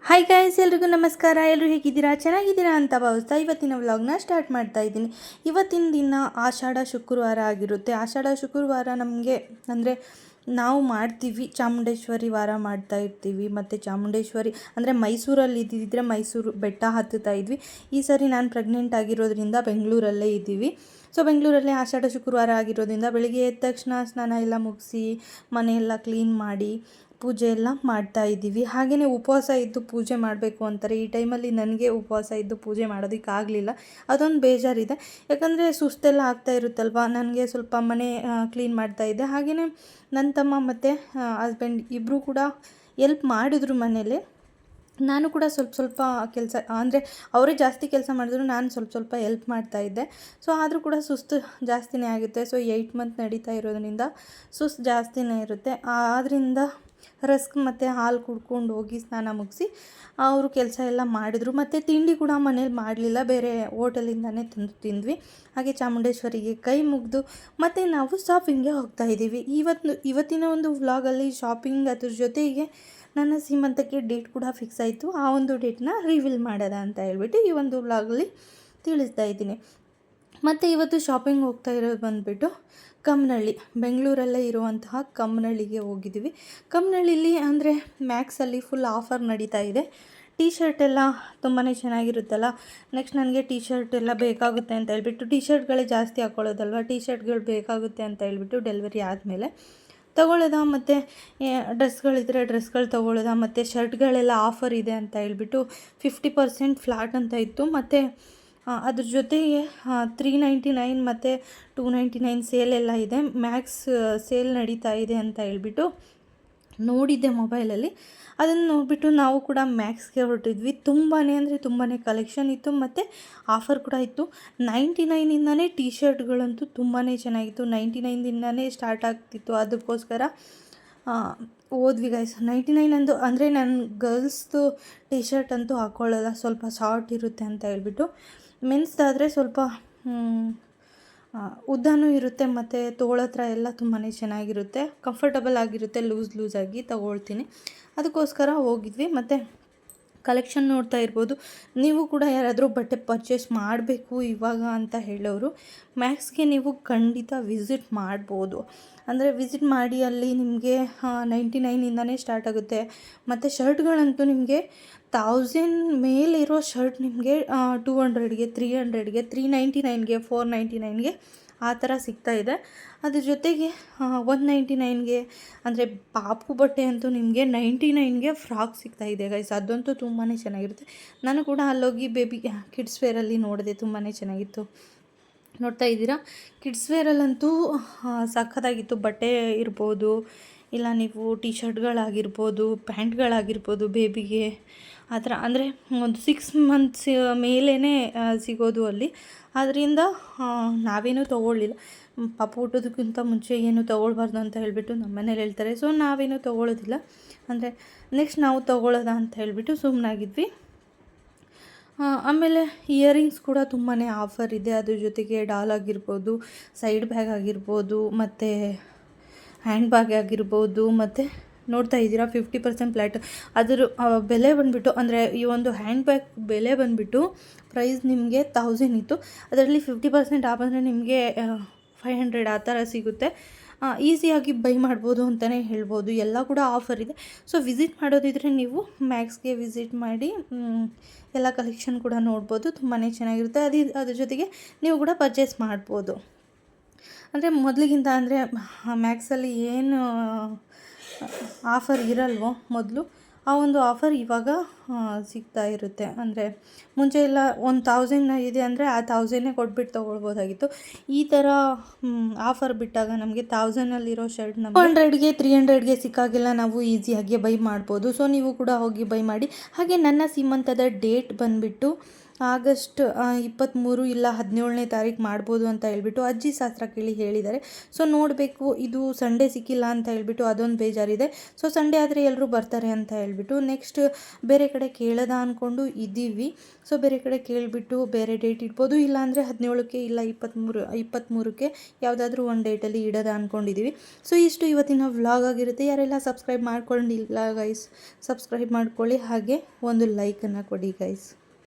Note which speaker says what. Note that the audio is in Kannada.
Speaker 1: ಹಾಯ್ ಗಾಯ್ಸ್, ಎಲ್ರಿಗೂ ನಮಸ್ಕಾರ. ಎಲ್ಲರೂ ಹೇಗಿದ್ದೀರಾ? ಚೆನ್ನಾಗಿದ್ದೀರಾ ಅಂತ ಭಾವಿಸ್ತಾ ಇವತ್ತಿನ ವ್ಲಾಗ್ನ ಸ್ಟಾರ್ಟ್ ಮಾಡ್ತಾ ಇದ್ದೀನಿ. ಇವತ್ತಿನ ದಿನ ಆಷಾಢ ಶುಕ್ರವಾರ ಆಗಿರುತ್ತೆ. ಆಷಾಢ ಶುಕ್ರವಾರ ನಮಗೆ ಅಂದರೆ ನಾವು ಮಾಡ್ತೀವಿ, ಚಾಮುಂಡೇಶ್ವರಿ ವಾರ ಮಾಡ್ತಾ ಇರ್ತೀವಿ. ಮತ್ತು ಚಾಮುಂಡೇಶ್ವರಿ ಅಂದರೆ ಮೈಸೂರಲ್ಲಿ ಇದ್ದಿದ್ದರೆ ಮೈಸೂರು ಬೆಟ್ಟ ಹತ್ತುತ್ತಾ ಇದ್ವಿ. ಈ ಸರಿ ನಾನು ಪ್ರೆಗ್ನೆಂಟ್ ಆಗಿರೋದ್ರಿಂದ ಬೆಂಗಳೂರಲ್ಲೇ ಇದ್ದೀವಿ. ಸೊ ಬೆಂಗಳೂರಲ್ಲೇ ಆಷಾಢ ಶುಕ್ರವಾರ ಆಗಿರೋದ್ರಿಂದ ಬೆಳಿಗ್ಗೆ ಎದ್ದ ತಕ್ಷಣ ಸ್ನಾನ ಎಲ್ಲ ಮುಗಿಸಿ ಮನೆಯೆಲ್ಲ ಕ್ಲೀನ್ ಮಾಡಿ ಪೂಜೆ ಎಲ್ಲ ಮಾಡ್ತಾ ಇದ್ದೀವಿ. ಹಾಗೆಯೇ ಉಪವಾಸ ಇದ್ದು ಪೂಜೆ ಮಾಡಬೇಕು ಅಂತಾರೆ. ಈ ಟೈಮಲ್ಲಿ ನನಗೆ ಉಪವಾಸ ಇದ್ದು ಪೂಜೆ ಮಾಡೋದಕ್ಕಾಗಲಿಲ್ಲ. ಅದೊಂದು ಬೇಜಾರಿದೆ, ಯಾಕಂದರೆ ಸುಸ್ತೆಲ್ಲ ಆಗ್ತಾ ಇರುತ್ತಲ್ವ. ನನಗೆ ಸ್ವಲ್ಪ ಮನೆ ಕ್ಲೀನ್ ಮಾಡ್ತಾ ಇದ್ದೆ. ಹಾಗೆಯೇ ನನ್ನ ತಮ್ಮ ಮತ್ತು ಹಸ್ಬೆಂಡ್ ಇಬ್ಬರು ಕೂಡ ಎಲ್ಪ್ ಮಾಡಿದ್ರು ಮನೇಲಿ. ನಾನು ಕೂಡ ಸ್ವಲ್ಪ ಕೆಲಸ ಅಂದರೆ ಅವರೇ ಜಾಸ್ತಿ ಕೆಲಸ ಮಾಡಿದ್ರು, ನಾನು ಸ್ವಲ್ಪ ಎಲ್ಪ್ ಮಾಡ್ತಾಯಿದ್ದೆ. ಸೊ ಆದರೂ ಕೂಡ ಸುಸ್ತು ಜಾಸ್ತಿನೇ ಆಗುತ್ತೆ. ಸೊ 8 ಮಂತ್ ನಡೀತಾ ಇರೋದ್ರಿಂದ ಸುಸ್ತು ಜಾಸ್ತಿನೇ ಇರುತ್ತೆ. ಆದ್ದರಿಂದ ರಸ್ಕ್ ಮತ್ತು ಹಾಲು ಕುಡ್ಕೊಂಡು ಹೋಗಿ ಸ್ನಾನ ಮುಗಿಸಿ ಅವರು ಕೆಲಸ ಎಲ್ಲ ಮಾಡಿದರು. ಮತ್ತು ತಿಂಡಿ ಕೂಡ ಮನೇಲಿ ಮಾಡಲಿಲ್ಲ, ಬೇರೆ ಹೋಟೆಲಿಂದನೇ ತಂದು ತಿಂದ್ವಿ. ಹಾಗೆ ಚಾಮುಂಡೇಶ್ವರಿಗೆ ಕೈ ಮುಗಿದು ಮತ್ತು ನಾವು ಶಾಪಿಂಗ್ಗೆ ಹೋಗ್ತಾ ಇದ್ದೀವಿ. ಇವತ್ತಿನ ಒಂದು ವ್ಲಾಗಲ್ಲಿ ಶಾಪಿಂಗ್, ಅದ್ರ ಜೊತೆಗೆ ನನ್ನ ಸೀಮಂತಕ್ಕೆ ಡೇಟ್ ಕೂಡ ಫಿಕ್ಸ್ ಆಯಿತು. ಆ ಒಂದು ಡೇಟ್ನ ರಿವೀಲ್ ಮಾಡೋದ ಅಂತ ಹೇಳ್ಬಿಟ್ಟು ಈ ಒಂದು ವ್ಲಾಗಲ್ಲಿ ತಿಳಿಸ್ತಾ ಇದ್ದೀನಿ. ಮತ್ತು ಇವತ್ತು ಶಾಪಿಂಗ್ ಹೋಗ್ತಾ ಇರೋದು ಬಂದುಬಿಟ್ಟು ಕಮ್ಮನಹಳ್ಳಿ, ಬೆಂಗಳೂರಲ್ಲೇ ಇರುವಂತಹ ಕಮ್ಮನಹಳ್ಳಿಗೆ ಹೋಗಿದ್ದೀವಿ. ಕಮ್ಮನಹಳ್ಳಿಲಿ ಅಂದರೆ ಮ್ಯಾಕ್ಸಲ್ಲಿ ಫುಲ್ ಆಫರ್ ನಡೀತಾ ಇದೆ. ಟೀ ಶರ್ಟ್ ಎಲ್ಲ ತುಂಬಾ ಚೆನ್ನಾಗಿರುತ್ತಲ್ಲ. ನೆಕ್ಸ್ಟ್ ನನಗೆ ಟೀ ಶರ್ಟ್ ಎಲ್ಲ ಬೇಕಾಗುತ್ತೆ ಅಂತ ಹೇಳ್ಬಿಟ್ಟು, ಟೀ ಶರ್ಟ್ಗಳೇ ಜಾಸ್ತಿ ಹಾಕ್ಕೊಳ್ಳೋದಲ್ವ, ಟೀ ಶರ್ಟ್ಗಳು ಬೇಕಾಗುತ್ತೆ ಅಂತ ಹೇಳ್ಬಿಟ್ಟು ಡೆಲಿವರಿ ಆದಮೇಲೆ ತೊಗೊಳ್ಳೋದ. ಮತ್ತು ಡ್ರೆಸ್ಗಳಿದ್ರೆ ಡ್ರೆಸ್ಗಳು ತೊಗೊಳ್ಳೋದ. ಮತ್ತು ಶರ್ಟ್ಗಳೆಲ್ಲ ಆಫರ್ ಇದೆ ಅಂತ ಹೇಳ್ಬಿಟ್ಟು 50% ಫ್ಲಾಟ್ ಅಂತ ಇತ್ತು. ಮತ್ತು ಅದ್ರ ಜೊತೆಗೆ 399 ಮತ್ತು 299 ಸೇಲೆಲ್ಲ ಇದೆ. ಮ್ಯಾಕ್ಸ್ ಸೇಲ್ ನಡೀತಾ ಇದೆ ಅಂತ ಹೇಳ್ಬಿಟ್ಟು ನೋಡಿದ್ದೆ ಮೊಬೈಲಲ್ಲಿ. ಅದನ್ನು ನೋಡಿಬಿಟ್ಟು ನಾವು ಕೂಡ ಮ್ಯಾಕ್ಸ್ಗೆ ಹೊರಟಿದ್ವಿ. ತುಂಬಾ ಅಂದರೆ ತುಂಬಾ ಕಲೆಕ್ಷನ್ ಇತ್ತು ಮತ್ತು ಆಫರ್ ಕೂಡ ಇತ್ತು. 99ಇಂದನೇ ಟೀ ಶರ್ಟ್ಗಳಂತೂ ತುಂಬಾ ಚೆನ್ನಾಗಿತ್ತು. 99ದಿಂದನೇ ಸ್ಟಾರ್ಟ್ ಆಗ್ತಿತ್ತು. ಅದಕ್ಕೋಸ್ಕರ ಹೋದ್ವಿ ಗೈಸ್. 99 ಅಂದು ಅಂದರೆ ನಾನು ಗರ್ಲ್ಸ್ದು ಟೀ ಶರ್ಟ್ ಅಂತೂ ಹಾಕ್ಕೊಳ್ಳಲ್ಲ, ಸ್ವಲ್ಪ ಶಾರ್ಟ್ ಇರುತ್ತೆ ಅಂತ ಹೇಳ್ಬಿಟ್ಟು. ಮೆನ್ಸ್ದಾದರೆ ಸ್ವಲ್ಪ ಉದ್ದನೂ ಇರುತ್ತೆ ಮತ್ತು ತೋಳತ್ರ ಎಲ್ಲ ತುಂಬಾ ಚೆನ್ನಾಗಿರುತ್ತೆ, ಕಂಫರ್ಟಬಲ್ ಆಗಿರುತ್ತೆ. ಲೂಸಾಗಿ ತಗೊಳ್ತೀನಿ, ಅದಕ್ಕೋಸ್ಕರ ಹೋಗಿದ್ವಿ. ಮತ್ತು ಕಲೆಕ್ಷನ್ ನೋಡ್ತಾ ಇರ್ಬೋದು. ನೀವು ಕೂಡ ಯಾರಾದರೂ ಬಟ್ಟೆ ಪರ್ಚೇಸ್ ಮಾಡಬೇಕು ಇವಾಗ ಅಂತ ಹೇಳೋರು ಮ್ಯಾಕ್ಸ್ಗೆ ನೀವು ಖಂಡಿತ ವಿಸಿಟ್ ಮಾಡ್ಬೋದು. ಅಂದರೆ ವಿಸಿಟ್ ಮಾಡಿ, ಅಲ್ಲಿ ನಿಮಗೆ 99ಇಂದನೇ ಸ್ಟಾರ್ಟ್ ಆಗುತ್ತೆ. ಮತ್ತು ಶರ್ಟ್ಗಳಂತೂ ನಿಮಗೆ 1000 ಮೇಲಿರೋ ಶರ್ಟ್ ನಿಮಗೆ 200ಗೆ, 300ಗೆ, 399ಗೆ, 499ಗೆ ಆ ಥರ ಸಿಗ್ತಾಯಿದೆ. ಅದ್ರ ಜೊತೆಗೆ 199ಗೆ ಅಂದರೆ ಪಾಪು ಬಟ್ಟೆ ಅಂತೂ ನಿಮಗೆ 99ಗೆ ಫ್ರಾಕ್ ಸಿಗ್ತಾಯಿದೆ ಗೈಸ್. ಅದಂತೂ ತುಂಬಾ ಚೆನ್ನಾಗಿರುತ್ತೆ. ನಾನು ಕೂಡ ಅಲ್ಲೋಗಿ ಬೇಬಿ ಕಿಡ್ಸ್ ವೇರಲ್ಲಿ ನೋಡಿದೆ, ತುಂಬಾ ಚೆನ್ನಾಗಿತ್ತು. ನೋಡ್ತಾ ಇದ್ದೀರಾ, ಕಿಡ್ಸ್ ವೇರಲ್ಲಂತೂ ಸಖತ್ತಾಗಿತ್ತು. ಬಟ್ಟೆ ಇರ್ಬೋದು, ಇಲ್ಲ ನೀವು ಟೀ ಶರ್ಟ್ಗಳಾಗಿರ್ಬೋದು, ಪ್ಯಾಂಟ್ಗಳಾಗಿರ್ಬೋದು ಬೇಬಿಗೆ ಆ ಥರ. ಅಂದರೆ ಒಂದು 6 ಮಂತ್ಸ್ ಮೇಲೇ ಸಿಗೋದು ಅಲ್ಲಿ. ಅದರಿಂದ ನಾವೇನೂ ತೊಗೊಳ್ಳಿಲ್ಲ. ಪಾಪು ಹುಟ್ಟೋದಕ್ಕಿಂತ ಮುಂಚೆ ಏನು ತೊಗೊಳ್ಬಾರ್ದು ಅಂತ ಹೇಳಿಬಿಟ್ಟು ನಮ್ಮ ಮನೇಲಿ ಹೇಳ್ತಾರೆ. ಸೊ ನಾವೇನೂ ತೊಗೊಳ್ಳೋದಿಲ್ಲ. ಅಂದರೆ ನೆಕ್ಸ್ಟ್ ನಾವು ತೊಗೊಳ್ಳೋದ ಅಂತ ಹೇಳಿಬಿಟ್ಟು ಸುಮ್ಮನಾಗಿದ್ವಿ. ಆಮೇಲೆ ಇಯರಿಂಗ್ಸ್ ಕೂಡ ತುಂಬಾ ಆಫರ್ ಇದೆ. ಅದ್ರ ಜೊತೆಗೆ ಡಾಲ್ ಆಗಿರ್ಬೋದು, ಸೈಡ್ ಬ್ಯಾಗ್ ಆಗಿರ್ಬೋದು, ಮತ್ತು ಹ್ಯಾಂಡ್ ಬ್ಯಾಗ್ ಆಗಿರ್ಬೋದು. ಮತ್ತು ನೋಡ್ತಾ ಇದ್ದೀರಾ 50% ಫ್ಲ್ಯಾಟ್. ಅದರ ಬೆಲೆ ಬಂದುಬಿಟ್ಟು ಅಂದರೆ ಈ ಒಂದು ಹ್ಯಾಂಡ್ ಬ್ಯಾಗ್ ಬೆಲೆ ಬಂದುಬಿಟ್ಟು ಪ್ರೈಸ್ ನಿಮಗೆ 1000 ಇತ್ತು. ಅದರಲ್ಲಿ 50% ಆಫ್ ಅಂದರೆ ನಿಮಗೆ 500 ಆ ಥರ ಸಿಗುತ್ತೆ. ಈಸಿಯಾಗಿ ಬೈ ಮಾಡ್ಬೋದು ಅಂತಲೇ ಹೇಳ್ಬೋದು. ಎಲ್ಲ ಕೂಡ ಆಫರ್ ಇದೆ. ಸೊ ವಿಸಿಟ್ ಮಾಡೋದಿದ್ರೆ ನೀವು ಮ್ಯಾಕ್ಸ್ಗೆ ವಿಸಿಟ್ ಮಾಡಿ ಎಲ್ಲ ಕಲೆಕ್ಷನ್ ಕೂಡ ನೋಡ್ಬೋದು. ತುಂಬಾ ಚೆನ್ನಾಗಿರುತ್ತೆ. ಅದ್ರ ಜೊತೆಗೆ ನೀವು ಕೂಡ ಪರ್ಚೇಸ್ ಮಾಡ್ಬೋದು. ಅಂದರೆ ಮೊದಲಿಗಿಂತ ಅಂದರೆ ಮ್ಯಾಕ್ಸಲ್ಲಿ ಏನು ಆಫರ್ ಇರಲ್ವೋ ಮೊದಲು, ಆ ಒಂದು ಆಫರ್ ಇವಾಗ ಸಿಗ್ತಾ ಇರುತ್ತೆ. ಅಂದರೆ ಮುಂಚೆ ಎಲ್ಲ 1000 ಇದೆ ಅಂದರೆ ಆ 1000 ಕೊಟ್ಬಿಟ್ಟು ತೊಗೊಳ್ಬೋದಾಗಿತ್ತು. ಈ ಥರ ಆಫರ್ ಬಿಟ್ಟಾಗ ನಮಗೆ 1000ಅಲ್ಲಿರೋ ಶರ್ಟ್ ನಮಗೆ 200ಗೆ 300ಗೆ ಸಿಕ್ಕಾಗೆಲ್ಲ ನಾವು ಈಸಿಯಾಗಿ ಬೈ ಮಾಡ್ಬೋದು. ಸೊ ನೀವು ಕೂಡ ಹೋಗಿ ಬೈ ಮಾಡಿ. ಹಾಗೆ ನನ್ನ ಸೀಮಂತದ ಡೇಟ್ ಬಂದುಬಿಟ್ಟು ಆಗಸ್ಟ್ 23 ಇಲ್ಲ 17ನೇ ತಾರೀಕು ಮಾಡ್ಬೋದು ಅಂತ ಹೇಳ್ಬಿಟ್ಟು ಅಜ್ಜಿ ಶಾಸ್ತ್ರ ಕೇಳಿ ಹೇಳಿದ್ದಾರೆ. ಸೊ ನೋಡಬೇಕು, ಇದು ಸಂಡೇ ಸಿಕ್ಕಿಲ್ಲ ಅಂತ ಹೇಳ್ಬಿಟ್ಟು ಅದೊಂದು ಬೇಜಾರಿದೆ. ಸೊ ಸಂಡೇ ಆದರೆ ಎಲ್ಲರೂ ಬರ್ತಾರೆ ಅಂತ ಹೇಳ್ಬಿಟ್ಟು ನೆಕ್ಸ್ಟ್ ಬೇರೆ ಕಡೆ ಕೇಳೋದ ಅಂದ್ಕೊಂಡು ಇದ್ದೀವಿ. ಸೊ ಬೇರೆ ಕಡೆ ಕೇಳಿಬಿಟ್ಟು ಬೇರೆ ಡೇಟ್ ಇಡ್ಬೋದು, ಇಲ್ಲಾಂದರೆ 17ಕ್ಕೆ ಇಲ್ಲ 23ಕ್ಕೆ ಯಾವುದಾದ್ರೂ ಒಂದು ಡೇಟಲ್ಲಿ ಇಡೋದ ಅಂದ್ಕೊಂಡಿದ್ದೀವಿ. ಸೊ ಇಷ್ಟು ಇವತ್ತಿನ ವ್ಲಾಗ್ ಆಗಿರುತ್ತೆ. ಯಾರೆಲ್ಲ ಸಬ್ಸ್ಕ್ರೈಬ್ ಮಾಡ್ಕೊಂಡಿಲ್ಲ ಗೈಸ್, ಸಬ್ಸ್ಕ್ರೈಬ್ ಮಾಡ್ಕೊಳ್ಳಿ, ಹಾಗೆ ಒಂದು ಲೈಕನ್ನು ಕೊಡಿ ಗೈಸ್.